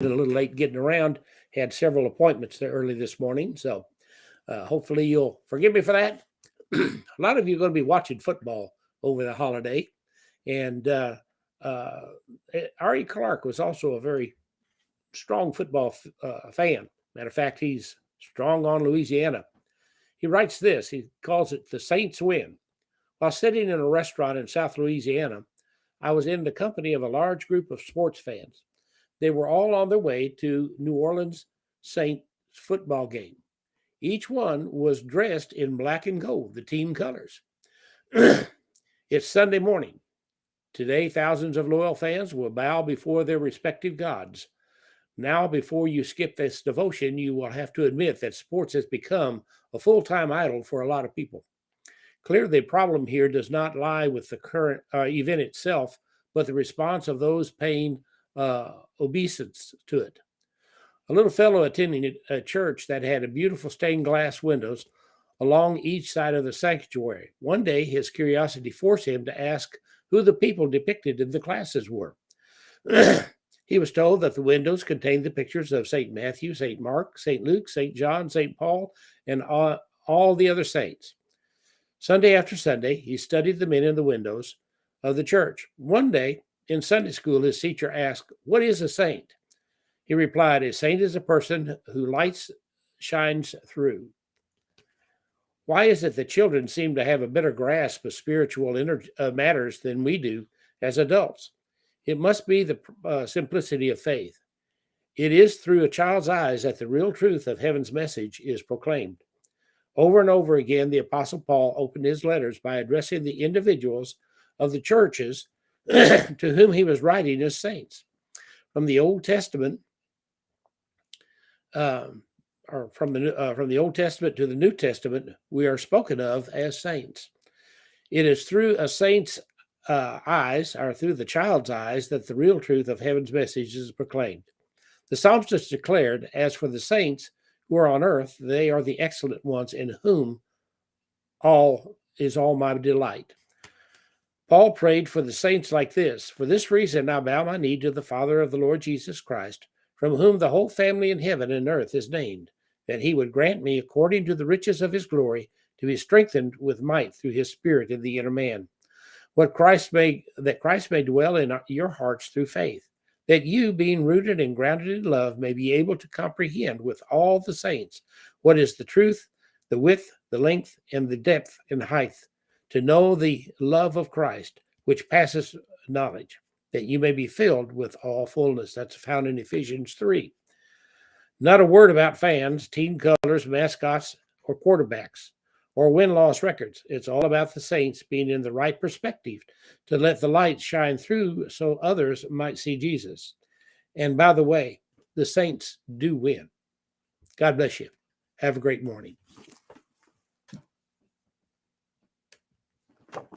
a little late getting around. Had several appointments there early this morning, so hopefully you'll forgive me for that. A lot of you are going to be watching football over the holiday, and uh, Ari Clark was also a very strong football fan. Matter of fact, he's strong on Louisiana. He writes this. He calls it the Saints win. While sitting in a restaurant in South Louisiana, I was in the company of a large group of sports fans. They were all on their way to New Orleans Saints football game. Each one was dressed in black and gold, the team colors. It's Sunday morning. Today, thousands of loyal fans will bow before their respective gods. Now, before you skip this devotion, you will have to admit that sports has become a full-time idol for a lot of people. Clearly, the problem here does not lie with the current event itself, but the response of those paying obeisance to it. A little fellow attending a church that had beautiful stained glass windows along each side of the sanctuary. One day, his curiosity forced him to ask who the people depicted in the glasses were. He was told that the windows contained the pictures of St. Matthew, St. Mark, St. Luke, St. John, St. Paul, and all the other saints. Sunday after Sunday, he studied the men in the windows of the church. One day, in Sunday school, his teacher asked, "What is a saint?" He replied, "A saint is a person who light shines through." Why is it that children seem to have a better grasp of spiritual matters than we do as adults? It must be the simplicity of faith. It is through a child's eyes that the real truth of heaven's message is proclaimed. Over and over again, the Apostle Paul opened his letters by addressing the individuals of the churches to whom he was writing as saints. From the Old Testament, from the Old Testament to the New Testament, we are spoken of as saints. It is through a saint's eyes, or through the child's eyes, that the real truth of heaven's message is proclaimed. The psalmist declared, "As for the saints who are on earth, they are the excellent ones in whom all my delight." Paul prayed for the saints like this: "For this reason I bow my knee to the Father of the Lord Jesus Christ, from whom the whole family in heaven and earth is named, that he would grant me, according to the riches of his glory, to be strengthened with might through his Spirit in the inner man, that Christ may dwell in your hearts through faith, that you, being rooted and grounded in love, may be able to comprehend with all the saints what is the truth, the width, the length, and the depth and height, to know the love of Christ, which passes knowledge, that you may be filled with all fullness." That's found in Ephesians 3. Not a word about fans, team colors, mascots, or quarterbacks, or win-loss records. It's all about the saints being in the right perspective to let the light shine through so others might see Jesus. And by the way, the saints do win. God bless you. Have a great morning.